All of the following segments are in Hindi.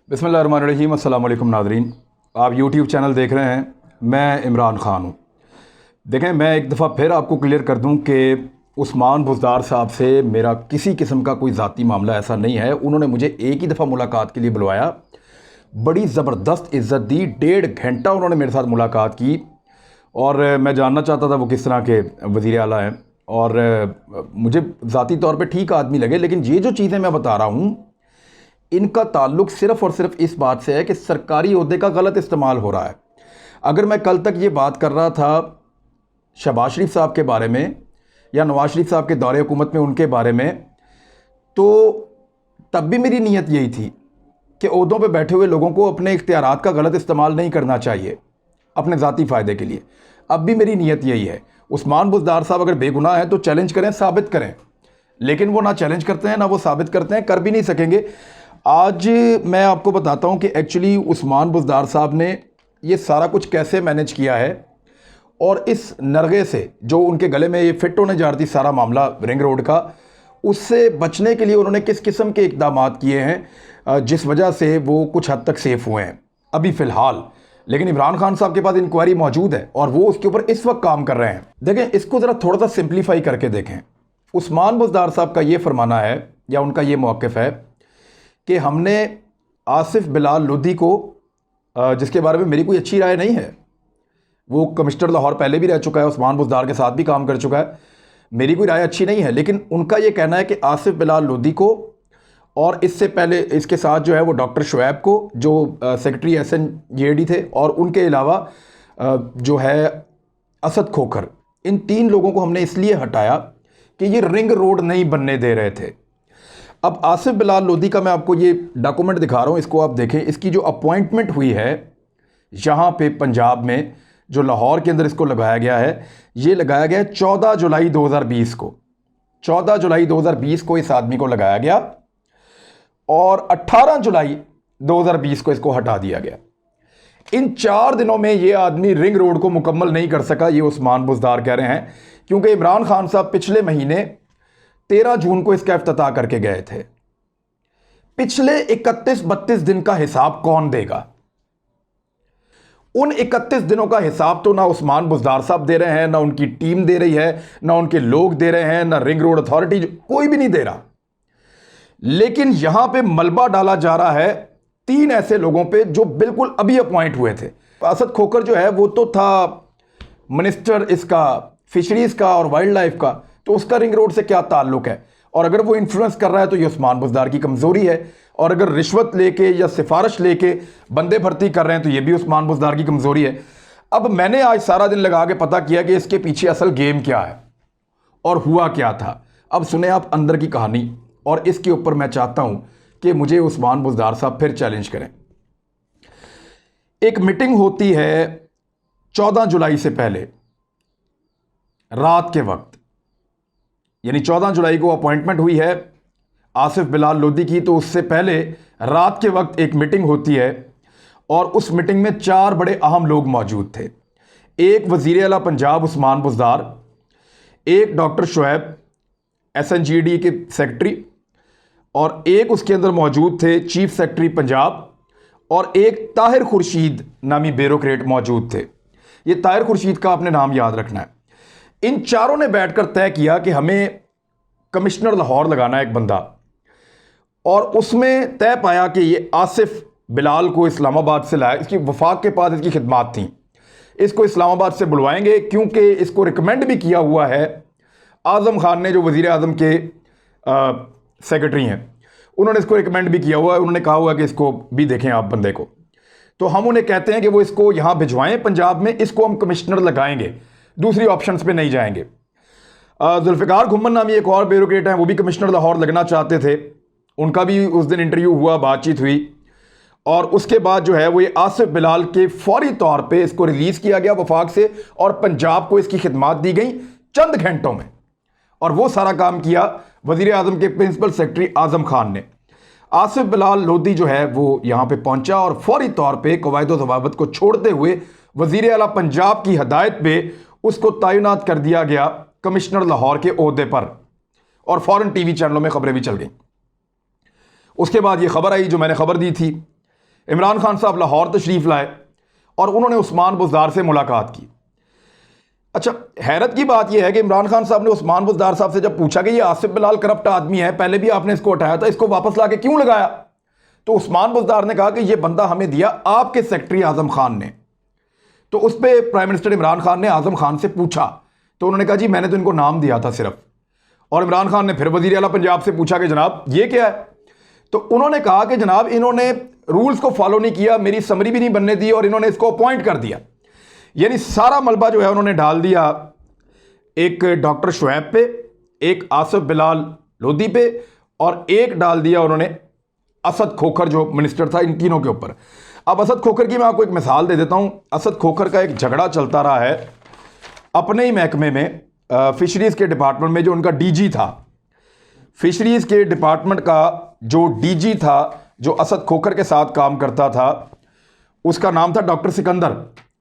बिस्मिल्लाहिर्रहमानिर्रहीम। अस्सलाम वालेकुम नाज़रीन, आप यूट्यूब चैनल देख रहे हैं। मैं इमरान ख़ान हूँ। देखें, मैं एक दफ़ा फिर आपको क्लियर कर दूँ कि उस्मान बुज़दार साहब से मेरा किसी किस्म का कोई ज़ाती मामला ऐसा नहीं है। उन्होंने मुझे एक ही दफ़ा मुलाकात के लिए बुलवाया, बड़ी ज़बरदस्त इज़्ज़त दी, 1.5 घंटा उन्होंने मेरे साथ मुलाकात की और मैं जानना चाहता था वो किस तरह के वज़ीर आला हैं और मुझे ज़ाती तौर पे ठीक आदमी लगे। लेकिन ये जो चीज़ें मैं बता रहा हूँ, इनका ताल्लुक सिर्फ़ और सिर्फ इस बात से है कि सरकारी ओहदे का गलत इस्तेमाल हो रहा है। अगर मैं कल तक ये बात कर रहा था शहबाज शरीफ साहब के बारे में या नवाज शरीफ साहब के दौरे हुकूमत में उनके बारे में, तो तब भी मेरी नीयत यही थी कि ओहदों पे बैठे हुए लोगों को अपने इख्तियारात का गलत इस्तेमाल नहीं करना चाहिए अपने ज़ाती फ़ायदे के लिए। अब भी मेरी नीयत यही है। उस्मान बुज़दार साहब अगर बेगुनाह हैं तो चैलेंज करें, साबित करें। लेकिन वो ना चैलेंज करते हैं, ना वो साबित करते हैं, कर भी नहीं सकेंगे। आज मैं आपको बताता हूं कि एक्चुअली उस्मान बुज़दार साहब ने ये सारा कुछ कैसे मैनेज किया है और इस नरगे से जो उनके गले में ये फिट होने जा रही थी सारा मामला रिंग रोड का, उससे बचने के लिए उन्होंने किस किस्म के इक़दाम किए हैं जिस वजह से वो कुछ हद तक सेफ़ हुए हैं अभी फ़िलहाल। लेकिन इमरान खान साहब के पास इंक्वायरी मौजूद है और वो उसके ऊपर इस वक्त काम कर रहे हैं। देखें, इसको ज़रा थोड़ा सा सिंप्लीफाई करके देखें। उस्मान बुज़दार साहब का ये फरमाना है या उनका ये मौक़िफ़ है कि हमने आसिफ बिलाल लोधी को, जिसके बारे में मेरी कोई अच्छी राय नहीं है, वो कमिश्नर लाहौर पहले भी रह चुका है, उस्मान बुज़दार के साथ भी काम कर चुका है, मेरी कोई राय अच्छी नहीं है, लेकिन उनका ये कहना है कि आसिफ बिलाल लोधी को और इससे पहले इसके साथ जो है वो डॉक्टर शुएब को, जो सेक्रेटरी SNJD थे, और उनके अलावा जो है असद खोखर, इन 3 लोगों को हमने इसलिए हटाया कि ये रिंग रोड नहीं बनने दे रहे थे। अब आसिफ बिलाल लोधी का मैं आपको ये डॉक्यूमेंट दिखा रहा हूँ, इसको आप देखें। इसकी जो अपॉइंटमेंट हुई है यहाँ पे पंजाब में, जो लाहौर के अंदर इसको लगाया गया है, ये लगाया गया है 14 जुलाई 2020 को। 14 जुलाई 2020 को इस आदमी को लगाया गया और 18 जुलाई 2020 को इसको हटा दिया गया। इन 4 दिनों में ये आदमी रिंग रोड को मुकम्मल नहीं कर सका, ये उस्मान बुज़दार कह रहे हैं, क्योंकि इमरान खान साहब पिछले महीने 13 जून को इसका इफ्तिताह करके गए थे। पिछले 31-32 दिन का हिसाब कौन देगा? उन 31 दिनों का हिसाब तो ना उस्मान बुज़दार साहब दे रहे हैं, ना उनकी टीम दे रही है, ना उनके लोग दे रहे हैं, ना रिंग रोड अथॉरिटी, कोई भी नहीं दे रहा। लेकिन यहां पे मलबा डाला जा रहा है 3 ऐसे लोगों पे जो बिल्कुल अभी अपॉइंट हुए थे। असद खोखर जो है वो तो था मिनिस्टर इसका फिशरीज का और वाइल्ड लाइफ का, तो उसका रिंग रोड से क्या ताल्लुक है? और अगर वो इन्फ्लुएंस कर रहा है तो ये उस्मान बुज़दार की कमज़ोरी है, और अगर रिश्वत लेके या सिफारिश लेके बंदे भर्ती कर रहे हैं तो ये भी उस्मान बुज़दार की कमज़ोरी है। अब मैंने आज सारा दिन लगा के पता किया कि इसके पीछे असल गेम क्या है और हुआ क्या था। अब सुने आप अंदर की कहानी, और इसके ऊपर मैं चाहता हूं कि मुझे उस्मान बुज़दार साहब फिर चैलेंज करें। एक मीटिंग होती है 14 जुलाई से पहले रात के वक्त, यानी 14 जुलाई को अपॉइंटमेंट हुई है आसिफ बिलाल लोधी की, तो उससे पहले रात के वक्त एक मीटिंग होती है और उस मीटिंग में 4 बड़े अहम लोग मौजूद थे। एक वज़ीर आला पंजाब उस्मान बुज़दार, एक डॉक्टर शुएब SNJD के सेक्रेटरी, और एक उसके अंदर मौजूद थे चीफ सेक्रेटरी पंजाब, और एक ताहिर खुर्शीद नामी ब्यूरोक्रेट मौजूद थे। ये ताहिर खुर्शीद का आपने नाम याद रखना है। इन चारों ने बैठकर तय किया कि हमें कमिश्नर लाहौर लगाना है एक बंदा, और उसमें तय पाया कि ये आसिफ बिलाल को इस्लामाबाद से लाया। इसकी वफाक के पास इसकी खिदमात थी, इसको इस्लामाबाद से बुलवाएंगे, क्योंकि इसको रिकमेंड भी किया हुआ है आज़म खान ने, जो वज़ीर आज़म के सेक्रेटरी हैं, उन्होंने इसको रिकमेंड भी किया हुआ है। उन्होंने कहा हुआ है कि इसको भी देखें आप बंदे को। तो हम उन्हें कहते हैं कि वो इसको यहाँ भिजवाएं पंजाब में, इसको हम कमिश्नर लगाएंगे, दूसरी ऑप्शंस पे नहीं जाएंगे। जुल्फ़िकार घुम्मन नामी एक और ब्यूरोक्रेट हैं, वो भी कमिश्नर लाहौर लगना चाहते थे, उनका भी उस दिन इंटरव्यू हुआ, बातचीत हुई, और उसके बाद जो है वो ये आसिफ बिलाल के फौरी तौर पे इसको रिलीज़ किया गया वफाक से, और पंजाब को इसकी खिदमात दी गई चंद घंटों में। और वो सारा काम किया वज़ीर आज़म के प्रिंसिपल सेक्रेटरी आज़म खान ने। आसिफ बिलाल लोधी जो है वो यहाँ पे पहुँचा और फौरी तौर पे कवायद व ज़वाबित को छोड़ते हुए वज़ीर आला पंजाब की हदायत पे उसको तैनात कर दिया गया कमिश्नर लाहौर के ओहदे पर, और फ़ौरन TV चैनलों में खबरें भी चल गई। उसके बाद ये खबर आई जो मैंने खबर दी थी इमरान खान साहब लाहौर तशरीफ़ लाए और उन्होंने उस्मान बुज़दार से मुलाकात की। अच्छा, हैरत की बात यह है कि इमरान खान साहब ने उस्मान बुज़दार साहब से जब पूछा कि ये आसिफ बिलाल करप्ट आदमी है, पहले भी आपने इसको हटाया था, इसको वापस लाके क्यों लगाया, तो उस्मान बुज़दार ने कहा कि ये बंदा हमें दिया आपके सेक्रेटरी आज़म खान ने। तो उस पर प्राइम मिनिस्टर इमरान खान ने आज़म खान से पूछा, तो उन्होंने कहा जी मैंने तो इनको नाम दिया था सिर्फ। और इमरान खान ने फिर वज़ीर आला पंजाब से पूछा कि जनाब ये क्या है, तो उन्होंने कहा कि जनाब इन्होंने रूल्स को फॉलो नहीं किया, मेरी समरी भी नहीं बनने दी और इन्होंने इसको अपॉइंट कर दिया। यानी सारा मलबा जो है उन्होंने डाल दिया एक डॉक्टर शुएब पे, एक आसिफ बिलाल लोधी पे और एक डाल दिया उन्होंने असद खोखर जो मिनिस्टर था, इन तीनों के ऊपर। अब असद खोखर की मैं आपको एक मिसाल दे देता हूं। असद खोखर का एक झगड़ा चलता रहा है अपने ही महकमे में, फिशरीज़ के डिपार्टमेंट में। जो उनका डीजी था, फिशरीज़ के डिपार्टमेंट का जो डीजी था, जो असद खोखर के साथ काम करता था, उसका नाम था डॉक्टर सिकंदर।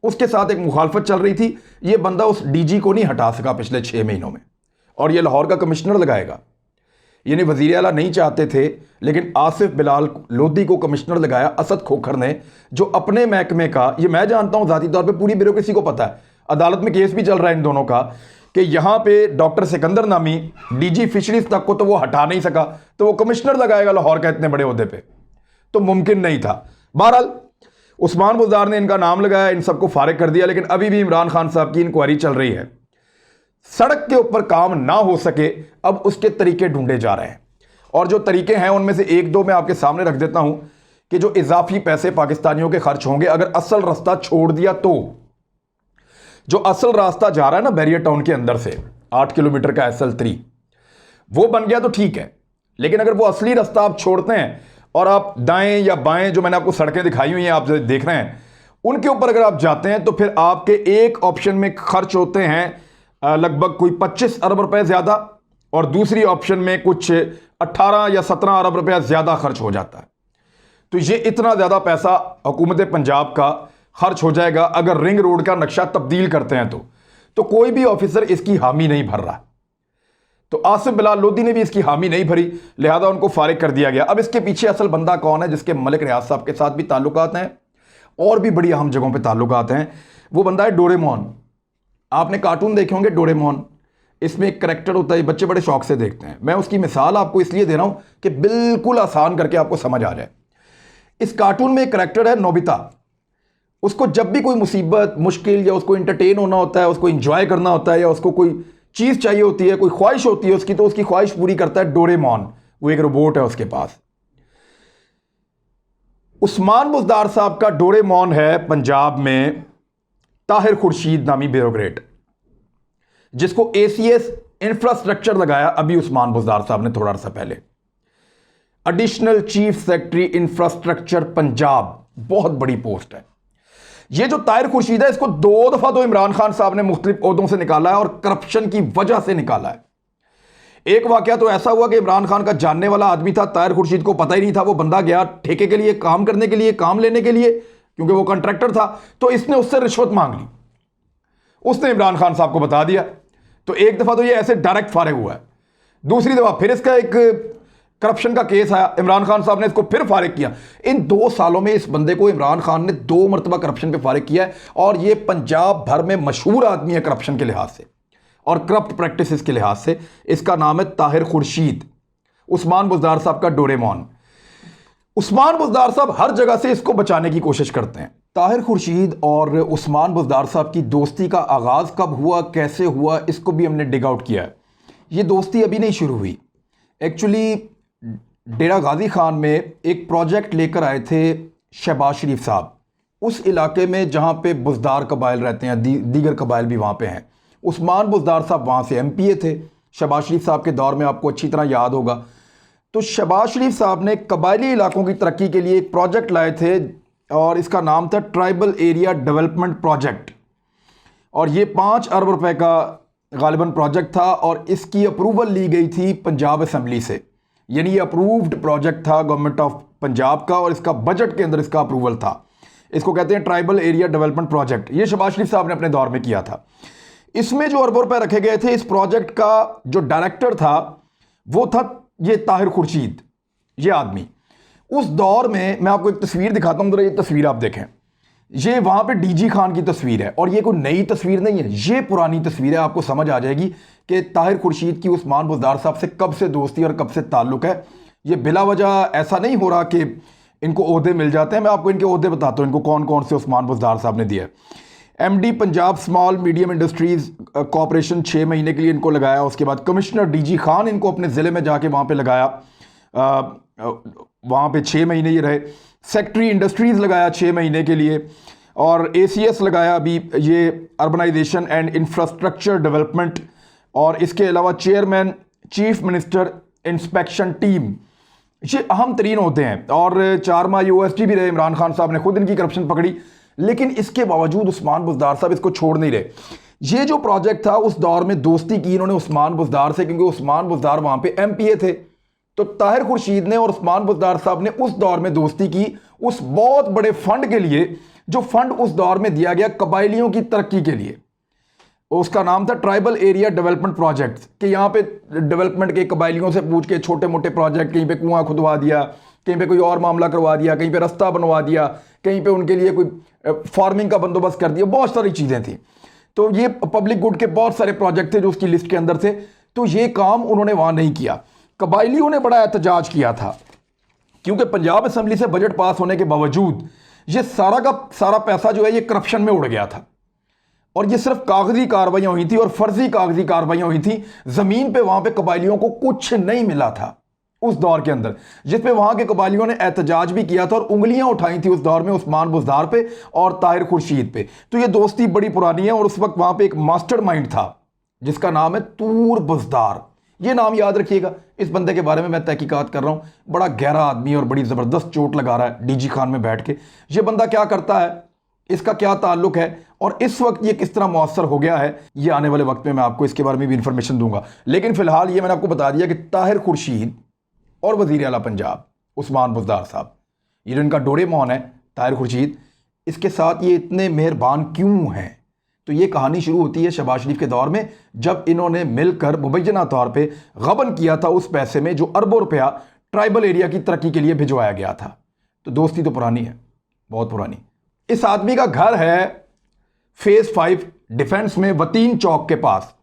उसके साथ एक मुखालफत चल रही थी। ये बंदा उस डीजी को नहीं हटा सका पिछले 6 महीनों में, और ये लाहौर का कमिश्नर लगाएगा। यानी वज़ीर आला नहीं चाहते थे, लेकिन आसिफ बिलाल लोधी को कमिश्नर लगाया असद खोखर ने, जो अपने महकमे का, ये मैं जानता हूं ज़ाती तौर पे, पूरी ब्यूरोक्रेसी को पता है, अदालत में केस भी चल रहा है इन दोनों का, कि यहां पे डॉक्टर सिकंदर नामी डीजी फिशरीज तक को तो वो हटा नहीं सका, तो वो कमिश्नर लगाएगा लाहौर का इतने बड़े ओहदे पे, तो मुमकिन नहीं था। बहरहाल उस्मान बुज़दार ने इनका नाम लगाया, इन सबको फारिग कर दिया। लेकिन अभी भी इमरान खान साहब की इंक्वायरी चल रही है। सड़क के ऊपर काम ना हो सके, अब उसके तरीके ढूंढे जा रहे हैं, और जो तरीके हैं उनमें से एक दो मैं आपके सामने रख देता हूं कि जो इजाफी पैसे पाकिस्तानियों के खर्च होंगे अगर असल रास्ता छोड़ दिया तो। जो असल रास्ता जा रहा है ना बैरियर टाउन के अंदर से 8 किलोमीटर का SL3, वो बन गया तो ठीक है। लेकिन अगर वो असली रास्ता आप छोड़ते हैं और आप दाएं या बाएं, जो मैंने आपको सड़कें दिखाई हुई हैं आप जो देख रहे हैं, उनके ऊपर अगर आप जाते हैं तो फिर आपके एक ऑप्शन में खर्च होते हैं लगभग कोई 25 अरब रुपए ज्यादा, और दूसरी ऑप्शन में कुछ 18 या 17 अरब रुपया ज्यादा खर्च हो जाता है। तो ये इतना ज्यादा पैसा हुकूमत पंजाब का खर्च हो जाएगा अगर रिंग रोड का नक्शा तब्दील करते हैं तो कोई भी ऑफिसर इसकी हामी नहीं भर रहा। तो आसिफ बिलाल लोधी ने भी इसकी हामी नहीं भरी, लिहाजा उनको फारिग कर दिया गया। अब इसके पीछे असल बंदा कौन है, जिसके मलिक रियाज साहब के साथ भी ताल्लुकात हैं और भी बड़ी अहम जगहों पे ताल्लुकात हैं, वो बंदा है डोरेमोन। आपने कार्टून देखे होंगे डोरेमोन, इसमें एक करैक्टर होता है, बच्चे बड़े शौक से देखते हैं। मैं उसकी मिसाल आपको इसलिए दे रहा हूं कि बिल्कुल आसान करके आपको समझ आ जाए। इस कार्टून में एक करैक्टर है नोबिता। उसको जब भी कोई मुसीबत, मुश्किल, या उसको इंटरटेन होना होता है, उसको इंजॉय करना होता है, या उसको कोई चीज चाहिए होती है, कोई ख्वाहिश होती है उसकी, तो उसकी ख्वाहिश पूरी करता है डोरेमोन। वो एक रोबोट है उसके पास। उस्मान बुज़दार साहब का डोरेमोन है पंजाब में ताहिर खुर्शीद नामी ब्यूरोक्रेट, जिसको ACS इंफ्रास्ट्रक्चर लगाया अभी उस्मान बुज़दार साहब ने थोड़ा सा पहले। Additional chief secretary infrastructure Punjab, बहुत बड़ी पोस्ट है। ये जो ताहिर खुर्शीद है, इसको 2 दफा तो इमरान खान साहब ने मुख्तलिफ ओहदों से निकाला है और करप्शन की वजह से निकाला है। एक वाकया तो ऐसा हुआ कि इमरान खान का जानने वाला आदमी था, ताहिर खुर्शीद को पता ही नहीं था, वो बंदा गया ठेके के लिए काम करने के लिए, काम लेने के लिए, क्योंकि वो कॉन्ट्रैक्टर था, तो इसने उससे रिश्वत मांग ली। उसने इमरान खान साहब को बता दिया, तो एक दफा तो ये ऐसे डायरेक्ट फारिग हुआ है। दूसरी दफा फिर इसका एक करप्शन का केस आया, इमरान खान साहब ने इसको फिर फारिग किया। इन 2 सालों में इस बंदे को इमरान खान ने 2 मरतबा करप्शन पे फारिग किया है, और ये पंजाब भर में मशहूर आदमी है करप्शन के लिहाज से और करप्ट प्रैक्टिसेस के लिहाज से। इसका नाम है ताहिर खुर्शीद, उस्मान बुज़दार साहब का डोरेमोन। उस्मान बुज़दार साहब हर जगह से इसको बचाने की कोशिश करते हैं। ताहिर खुर्शीद और उस्मान बुज़दार साहब की दोस्ती का आगाज़ कब हुआ, कैसे हुआ, इसको भी हमने डिग आउट किया है। ये दोस्ती अभी नहीं शुरू हुई। एक्चुअली डेरा गाजी खान में एक प्रोजेक्ट लेकर आए थे शहबाज शरीफ साहब, उस इलाके में जहाँ पे बुज़दार कबाइल रहते हैं, दीगर कबाइल भी वहाँ पे हैं। उस्मान बुज़दार साहब वहाँ से MPA थे शहबाज शरीफ साहब के दौर में, आपको अच्छी तरह याद होगा। तो शहबाज शरीफ साहब ने कबायली इलाकों की तरक्की के लिए एक प्रोजेक्ट लाए थे, और इसका नाम था ट्राइबल एरिया डेवलपमेंट प्रोजेक्ट, और ये 5 अरब रुपए का गालिबन प्रोजेक्ट था, और इसकी अप्रूवल ली गई थी पंजाब असेंबली से। यानी ये अप्रूव्ड प्रोजेक्ट था गवर्नमेंट ऑफ पंजाब का, और इसका बजट के अंदर इसका अप्रूवल था। इसको कहते हैं ट्राइबल एरिया डेवलपमेंट प्रोजेक्ट। ये शहबाज शरीफ साहब ने अपने दौर में किया था। इसमें जो अरबों रुपए रखे गए थे, इस प्रोजेक्ट का जो डायरेक्टर था वो था ये ताहिर खुर्शीद, ये आदमी। उस दौर में मैं आपको एक तस्वीर दिखाता हूं, जरा ये तस्वीर आप देखें। ये वहां पे डीजी खान की तस्वीर है और ये कोई नई तस्वीर नहीं है, ये पुरानी तस्वीर है। आपको समझ आ जाएगी कि ताहिर खुर्शीद की उस्मान बुज़दार साहब से कब से दोस्ती और कब से ताल्लुक है। ये बिला वजह ऐसा नहीं हो रहा कि इनको ओहदे मिल जाते हैं। मैं आपको इनके ओहदे बताता हूँ, इनको कौन कौन से उस्मान बुज़दार साहब ने दिया है। MD Punjab small medium industries corporation 6 महीने के लिए इनको लगाया। उसके बाद कमिश्नर डीजी खान इनको अपने ज़िले में जाके वहाँ पे लगाया, वहाँ पे 6 महीने ये रहे। सेक्रेटरी इंडस्ट्रीज़ लगाया 6 महीने के लिए, और एसीएस लगाया अभी, ये अर्बनाइजेशन एंड इंफ्रास्ट्रक्चर डेवलपमेंट, और इसके अलावा chairman chief minister inspection team. ये अहम तरीन होते हैं। और 4 माह यूएसटी भी रहे। इमरान खान साहब ने खुद इनकी करप्शन पकड़ी, लेकिन इसके बावजूद उस्मान बुज़दार साहब इसको छोड़ नहीं रहे। ये जो प्रोजेक्ट था उस दौर में दोस्ती की इन्होंने उस्मान बुज़दार से, क्योंकि उस्मान बुज़दार वहां पे एमपीए थे। तो ताहिर खुर्शीद ने और उस्मान बुज़दार साहब ने उस दौर में दोस्ती की उस बहुत बड़े फंड के लिए, जो फंड उस दौर में दिया गया कबायलियों की तरक्की के लिए। उसका नाम था ट्राइबल एरिया डेवलपमेंट प्रोजेक्ट, कि यहाँ पे डेवलपमेंट के कबायलियों से पूछ के छोटे मोटे प्रोजेक्ट, कहीं पे कुआं खुदवा दिया, कहीं पे कोई और मामला करवा दिया, कहीं पे रास्ता बनवा दिया, कहीं पे उनके लिए कोई फार्मिंग का बंदोबस्त कर दिया, बहुत सारी चीज़ें थी। तो ये पब्लिक गुड के बहुत सारे प्रोजेक्ट थे जो उसकी लिस्ट के अंदर थे। तो ये काम उन्होंने वहाँ नहीं किया। कबायलियों ने बड़ा एहतजाज किया था, क्योंकि पंजाब असेंबली से बजट पास होने के बावजूद ये सारा का सारा पैसा जो है ये करप्शन में उड़ गया था, और ये सिर्फ कागजी कार्रवाइयां हुई थी और फर्जी कागजी कार्रवाइयां हुई थी। जमीन पे वहां पे कबायलियों को कुछ नहीं मिला था उस दौर के अंदर, जिस पे वहां के कबायलियों ने एहतजाज भी किया था और उंगलियां उठाई थी उस दौर में उस्मान बुज़दार पे और ताहिर खुर्शीद पे। तो ये दोस्ती बड़ी पुरानी है। और उस वक्त वहां पे एक मास्टरमाइंड था जिसका नाम है तूर बुज़दार। ये नाम याद रखिएगा। इस बंदे के बारे में मैं तहकीकात कर रहा हूं, बड़ा गहरा आदमी और बड़ी ज़बरदस्त चोट लगा रहा है डीजी खान में बैठ के। ये बंदा क्या करता है, इसका क्या ताल्लुक है, और इस वक्त ये किस तरह मुअस्सर हो गया है, ये आने वाले वक्त में मैं आपको इसके बारे में भी इंफॉर्मेशन दूंगा। लेकिन फिलहाल ये मैंने आपको बता दिया कि ताहिर खुर्शीद और वज़ीर आला पंजाब उस्मान बुज़दार साहब, ये जो इनका डोरेमोन है ताहिर खुर्शीद, इसके साथ ये इतने मेहरबान क्यों हैं। तो ये कहानी शुरू होती है शहबाज शरीफ के दौर में, जब इन्होंने मिलकर मुबैना तौर पे गबन किया था उस पैसे में जो अरबों रुपया ट्राइबल एरिया की तरक्की के लिए भिजवाया गया था। तो दोस्ती तो पुरानी है, बहुत पुरानी। इस आदमी का घर है फेज 5 डिफेंस में वतीन चौक के पास।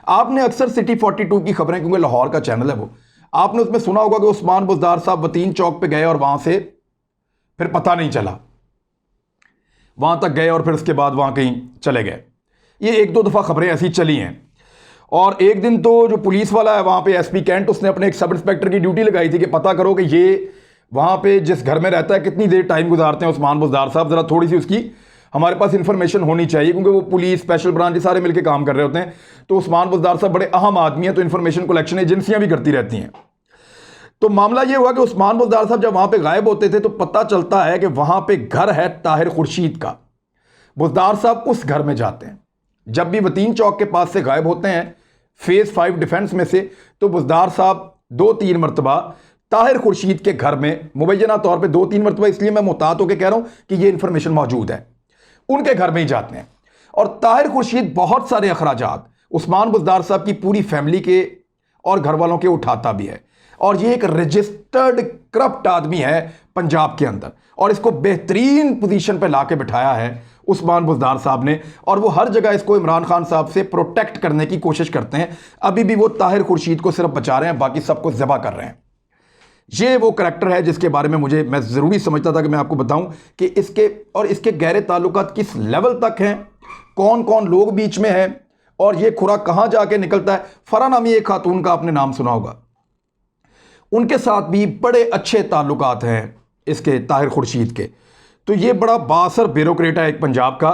आपने अक्सर सिटी 42 की खबरें, क्योंकि लाहौर का चैनल है वो, आपने उसमें सुना होगा कि उस्मान बुज़दार साहब वतीन चौक पे गए और वहां से फिर पता नहीं चला, वहां तक गए और फिर उसके बाद वहां कहीं चले गए। ये 1-2 दफ़ा खबरें ऐसी चली हैं। और एक दिन तो जो पुलिस वाला है वहां पे एसपी कैंट, उसने अपने एक सब इंस्पेक्टर की ड्यूटी लगाई थी कि पता करो कि ये वहां पे जिस घर में रहता है कितनी देर टाइम गुजारते हैं उस्मान बुज़दार साहब, जरा थोड़ी सी उसकी हमारे पास इंफॉर्मेशन होनी चाहिए, क्योंकि वो पुलिस स्पेशल ब्रांच सारे मिलकर काम कर रहे होते हैं। तो उस्मान बुज़दार साहब बड़े अहम आदमी हैं, तो इंफॉर्मेशन कलेक्शन एजेंसियां भी करती रहती हैं। तो मामला ये हुआ कि उस्मान बुज़दार साहब जब वहां पे गायब होते थे तो पता चलता है कि वहां पे घर है ताहिर खुर्शीद का। बुज़दार साहब उस घर में जाते हैं जब भी वतीन चौक के पास से गायब होते हैं फेज 5 डिफेंस में से। तो बुज़दार साहब 2-3 मरतबा ताहिर खुर्शीद के घर में, मुबैना तौर पे 2-3 मरतबा, इसलिए मैं मुहतात होकर कह रहा हूं कि ये इंफॉर्मेशन मौजूद है, उनके घर में ही जाते हैं। और ताहिर खुर्शीद बहुत सारे अखराजात उस्मान बुज़दार साहब की पूरी फैमिली के और घर वालों के उठाता भी है। और ये एक रजिस्टर्ड करप्ट आदमी है पंजाब के अंदर, और इसको बेहतरीन पोजीशन पे लाके बिठाया है उस्मान बुज़दार साहब ने। और वो हर जगह इसको इमरान खान साहब से प्रोटेक्ट करने की कोशिश करते हैं। अभी भी वो ताहिर खुर्शीद को सिर्फ बचा रहे हैं, बाकी सबको ज़बह कर रहे हैं। ये वो करैक्टर है जिसके बारे में मैं ज़रूरी समझता था कि मैं आपको बताऊं कि इसके गहरे ताल्लुकात किस लेवल तक हैं, कौन कौन लोग बीच में हैं, और ये खुराक कहां जाके निकलता है। फरा नामी एक खातून का आपने नाम सुना होगा, उनके साथ भी बड़े अच्छे ताल्लुकात हैं इसके ताहिर खुर्शीद के। तो ये बड़ा बासर ब्यूरोक्रेट है एक पंजाब का।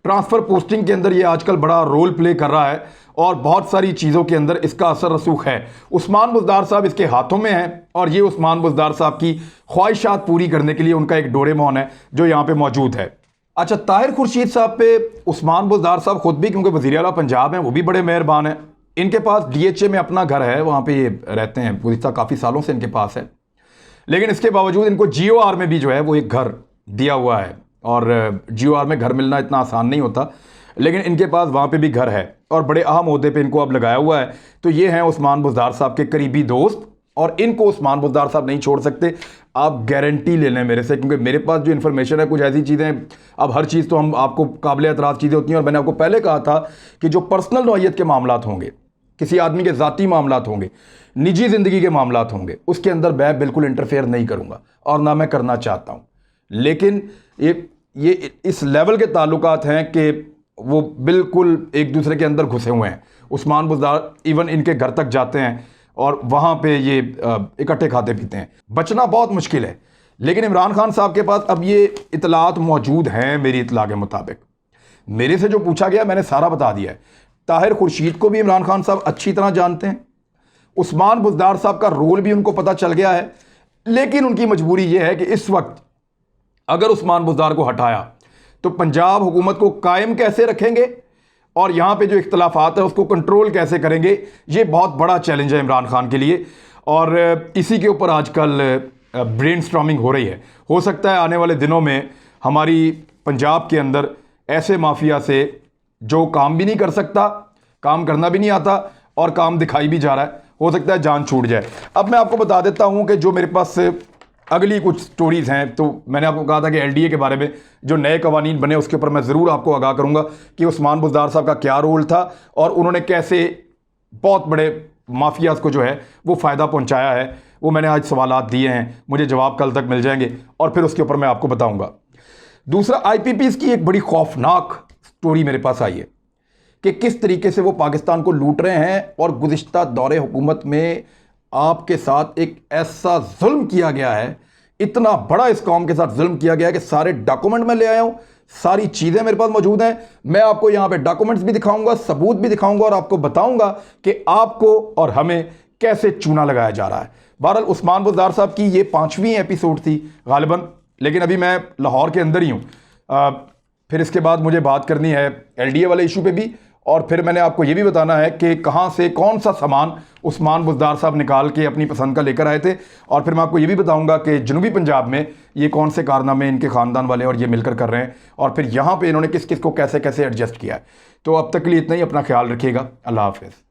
ट्रांसफ़र पोस्टिंग के अंदर ये आजकल बड़ा रोल प्ले कर रहा है और बहुत सारी चीज़ों के अंदर इसका असर रसूख है। उस्मान बुज़दार साहब इसके हाथों में हैं, और ये उस्मान बुज़दार साहब की ख्वाहिशात पूरी करने के लिए उनका एक डोरेमोन है जो यहाँ पे मौजूद है। अच्छा, ताहिर खुर्शीद साहब पे उस्मान बुज़दार साहब खुद भी, क्योंकि वज़ीर आला पंजाब हैं, वो भी बड़े मेहरबान हैं। इनके पास DHA में अपना घर है, वहाँ पे ये रहते हैं, गुज़िश्ता काफ़ी सालों से इनके पास है। लेकिन इसके बावजूद इनको GOR में भी जो है वो एक घर दिया हुआ है, और GOR में घर मिलना इतना आसान नहीं होता, लेकिन इनके पास वहाँ पे भी घर है और बड़े अहम ओहदे पे इनको अब लगाया हुआ है। तो ये हैं उस्मान बुज़दार साहब के करीबी दोस्त और इनको उस्मान बुज़दार साहब नहीं छोड़ सकते। आप गारंटी ले लें मेरे से, क्योंकि मेरे पास जो इन्फॉर्मेशन है कुछ ऐसी चीज़ें, अब हर चीज़ तो हम आपको काबिल एतराज़ चीज़ें होती हैं, और मैंने आपको पहले कहा था कि जो पर्सनल नौइयत के मामलात होंगे, किसी आदमी के ज़ाती मामलात होंगे, निजी ज़िंदगी के मामलात होंगे, उसके अंदर मैं बिल्कुल इंटरफेयर नहीं करूँगा और ना मैं करना चाहता हूँ। लेकिन ये इस लेवल के ताल्लुकात हैं कि वो बिल्कुल एक दूसरे के अंदर घुसे हुए हैं। उस्मान बुज़दार इवन इनके घर तक जाते हैं और वहाँ पे ये इकट्ठे खाते पीते हैं। बचना बहुत मुश्किल है। लेकिन इमरान खान साहब के पास अब ये इतलात मौजूद हैं। मेरी इतला के मुताबिक मेरे से जो पूछा गया मैंने सारा बता दिया है। ताहिर खुर्शीद को भी इमरान खान साहब अच्छी तरह जानते हैं, उस्मान बुज़दार साहब का रोल भी उनको पता चल गया है। लेकिन उनकी मजबूरी ये है कि इस वक्त अगर उस्मान बुज़दार को हटाया तो पंजाब हुकूमत को कायम कैसे रखेंगे और यहाँ पे जो इख्तलाफात है उसको कंट्रोल कैसे करेंगे, ये बहुत बड़ा चैलेंज है इमरान खान के लिए। और इसी के ऊपर आजकल ब्रेनस्टॉर्मिंग हो रही है। हो सकता है आने वाले दिनों में हमारी पंजाब के अंदर ऐसे माफिया से जो काम भी नहीं कर सकता, काम करना भी नहीं आता और काम दिखाई भी जा रहा है, हो सकता है जान छूट जाए। अब मैं आपको बता देता हूँ कि जो मेरे पास अगली कुछ स्टोरीज़ हैं, तो मैंने आपको कहा था कि एलडीए के बारे में जो नए कवानीन बने उसके ऊपर मैं ज़रूर आपको आगाह करूँगा कि उस्मान बुज़दार साहब का क्या रोल था और उन्होंने कैसे बहुत बड़े माफियाज़ को जो है वो फ़ायदा पहुँचाया है। वो मैंने आज सवालात दिए हैं, मुझे जवाब कल तक मिल जाएंगे और फिर उसके ऊपर मैं आपको बताऊँगा। दूसरा, IPPs की एक बड़ी खौफनाक स्टोरी मेरे पास आई है कि किस तरीके से वो पाकिस्तान को लूट रहे हैं और गुज़िश्ता दौरे हुकूमत में आपके साथ एक ऐसा जुल्म किया गया है, इतना बड़ा इस कौम के साथ जुल्म किया गया है कि सारे डॉक्यूमेंट मैं ले आया हूँ, सारी चीज़ें मेरे पास मौजूद हैं। मैं आपको यहाँ पे डॉक्यूमेंट्स भी दिखाऊंगा, सबूत भी दिखाऊंगा और आपको बताऊंगा कि आपको और हमें कैसे चूना लगाया जा रहा है। बहरहाल उस्मान बुज़दार साहब की ये 5वीं एपिसोड थी गालिबन, लेकिन अभी मैं लाहौर के अंदर ही हूँ। फिर इसके बाद मुझे बात करनी है LDA वाले इशू पे भी, और फिर मैंने आपको ये भी बताना है कि कहाँ से कौन सा सामान उस्मान बुज़दार साहब निकाल के अपनी पसंद का लेकर आए थे, और फिर मैं आपको ये भी बताऊंगा कि जनूबी पंजाब में ये कौन से कारनामे इनके ख़ानदान वाले और ये मिलकर कर रहे हैं, और फिर यहाँ पे इन्होंने किस किस को कैसे कैसे एडजस्ट किया है। तो अब तक के लिए इतना ही। अपना ख्याल रखिएगा। अल्लाह हाफ़िज़।